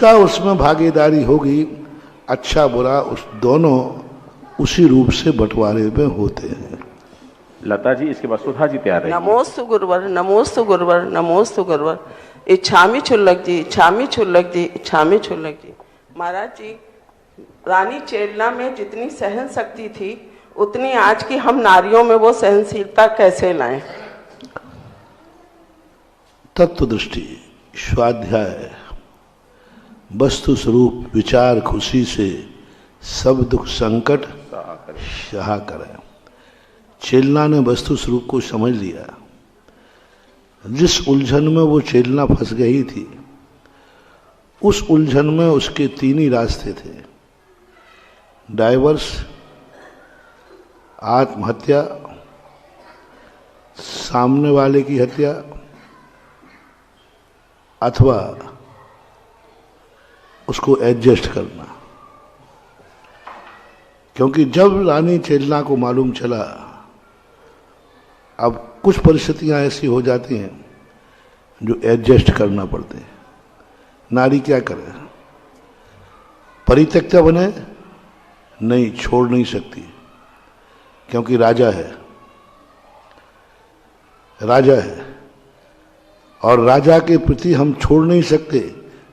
जिसका उसमें भागीदारी होगी, अच्छा बुरा उस दोनों उसी रूप से बंटवारे में होते हैं। लता जी, इसके बाद सुधा जी तैयार है। नमोस्तु गुरुवर, नमोस्तु गुरुवर, नमोस्तु गुरुवर। इच्छामी छुल्लक जी, इच्छामी छुल्लक जी, इच्छामी छुल्लक जी। महाराज जी, रानी चेलना में जितनी सहन शक्ति थी उतनी आज की हम नारियों में वो सहनशीलता कैसे लाएं? तत्व दृष्टि, स्वाध्याय, वस्तु स्वरूप विचार खुशी से सब दुख संकट सहा करें। चेलना ने वस्तु स्वरूप को समझ लिया। जिस उलझन में वो चेलना फंस गई थी, उस उलझन में उसके तीन ही रास्ते थे, डाइवर्स, आत्महत्या, सामने वाले की हत्या, अथवा उसको एडजस्ट करना। क्योंकि जब रानी चेलना को मालूम चला, अब कुछ परिस्थितियां ऐसी हो जाती हैं जो एडजस्ट करना पड़ते हैं। नारी क्या करे? परित्यक्ता बने? नहीं, छोड़ नहीं सकती, क्योंकि राजा है, राजा है, और राजा के प्रति हम छोड़ नहीं सकते।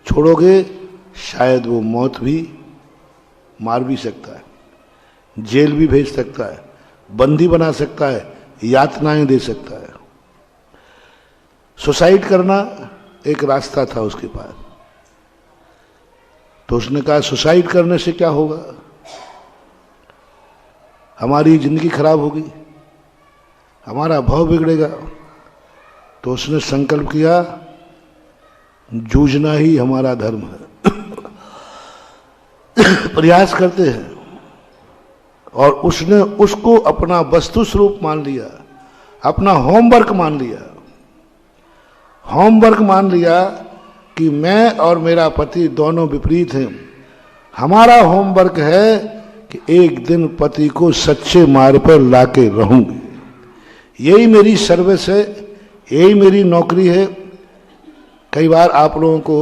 छोड़ोगे शायद वो मौत भी, मार भी सकता है, जेल भी भेज सकता है, बंदी बना सकता है, यातनाएं दे सकता है। सुसाइड करना एक रास्ता था उसके पास, तो उसने कहा सुसाइड करने से क्या होगा, हमारी जिंदगी खराब होगी, हमारा भाव बिगड़ेगा। तो उसने संकल्प किया, जूझना ही हमारा धर्म है। प्रयास करते हैं, और उसने उसको अपना वस्तु स्वरूप मान लिया, अपना होमवर्क मान लिया। होमवर्क मान लिया कि मैं और मेरा पति दोनों विपरीत हैं। हमारा होमवर्क है कि एक दिन पति को सच्चे मार्ग पर लाके रहूंगी। यही मेरी सर्विस है, यही मेरी नौकरी है। कई बार आप लोगों को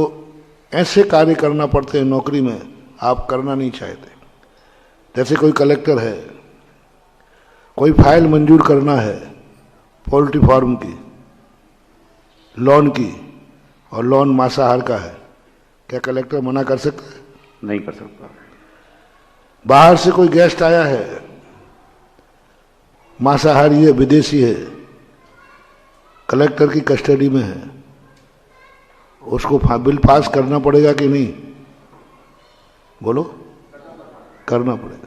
ऐसे कार्य करना पड़ते हैं नौकरी में, आप करना नहीं चाहते। जैसे कोई कलेक्टर है, कोई फाइल मंजूर करना है पोल्ट्री फार्म की, लोन की, और लोन मांसाहार का है, क्या कलेक्टर मना कर सकता है? नहीं कर सकता। बाहर से कोई गेस्ट आया है, मांसाहारी है, विदेशी है, कलेक्टर की कस्टडी में है, उसको बिल पास करना पड़ेगा कि नहीं? बोलो, करना पड़ेगा।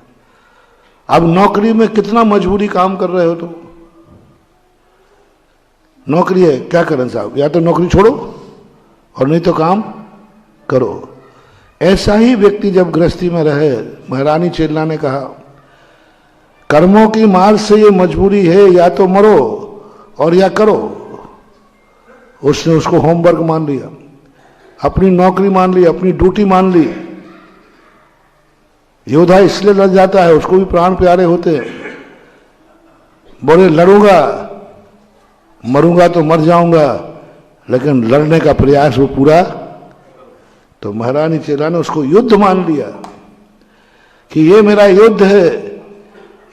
अब नौकरी में कितना मजबूरी काम कर रहे हो तुम? नौकरी है, क्या करें साहब, या तो नौकरी छोड़ो और नहीं तो काम करो। ऐसा ही व्यक्ति जब गृहस्थी में रहे, महारानी चेलना ने कहा कर्मों की मार से ये मजबूरी है, या तो मरो और या करो। उसने उसको होमवर्क मान लिया, अपनी नौकरी मान ली, अपनी ड्यूटी मान ली। योद्धा इसलिए लड़ जाता है, उसको भी प्राण प्यारे होते हैं। बोले लड़ूंगा, मरूंगा तो मर जाऊंगा, लेकिन लड़ने का प्रयास वो पूरा। तो महारानी चेला ने उसको युद्ध मान लिया कि ये मेरा युद्ध है।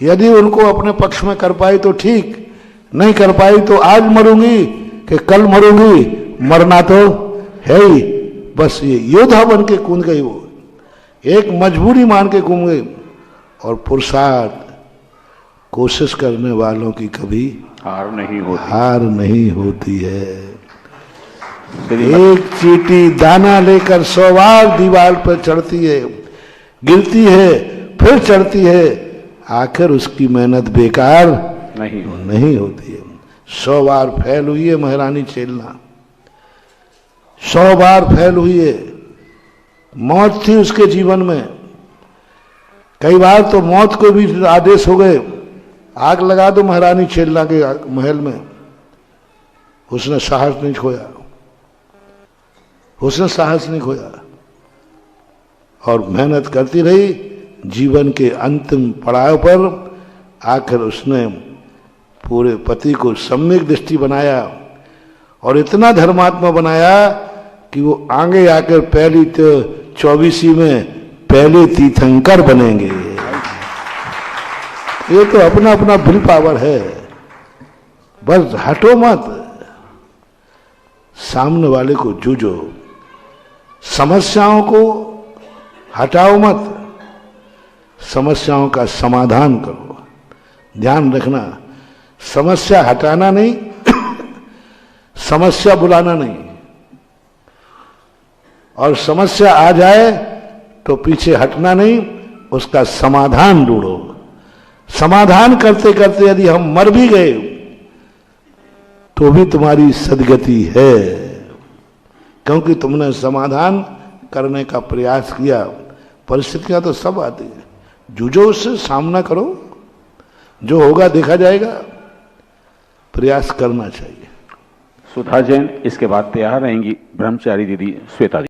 यदि उनको अपने पक्ष में कर पाई तो ठीक, नहीं कर पाई तो आज मरूंगी कि कल मरूंगी, मरना तो है ही। बस ये योद्धा बन के कूद गई, वो एक मजबूरी मान के घूम गई। और पुरुषार्थ, कोशिश करने वालों की कभी हार नहीं होती, हार नहीं होती है। एक चींटी दाना लेकर 100 बार दीवार पर चढ़ती है, गिरती है, फिर चढ़ती है, आखिर उसकी मेहनत बेकार नहीं होती है। 100 बार फेल हुई है महारानी चेलना, 100 बार फेल हुई है। मौत थी उसके जीवन में, कई बार तो मौत को भी आदेश हो गए, आग लगा दो महारानी चेलना के महल में। उसने साहस नहीं खोया, उसने साहस नहीं खोया और मेहनत करती रही। जीवन के अंतिम पड़ाव पर आखिर उसने पूरे पति को सम्यक दृष्टि बनाया और इतना धर्मात्मा बनाया कि वो आगे आकर पहली 24वीं में पहले तीर्थंकर बनेंगे। ये तो अपना अपना विल पावर है। बस हटो मत, सामने वाले को जूझो, समस्याओं को हटाओ मत, समस्याओं का समाधान करो। ध्यान रखना, समस्या हटाना नहीं, समस्या बुलाना नहीं। और समस्या आ जाए तो पीछे हटना नहीं, उसका समाधान ढूंढो। समाधान करते करते यदि हम मर भी गए तो भी तुम्हारी सदगति है, क्योंकि तुमने समाधान करने का प्रयास किया। परिस्थितियां तो सब आती है, जूझो उससे, सामना करो, जो होगा देखा जाएगा, प्रयास करना चाहिए। सुधा जैन, इसके बाद तैयार रहेंगी ब्रह्मचारी दीदी श्वेता जी।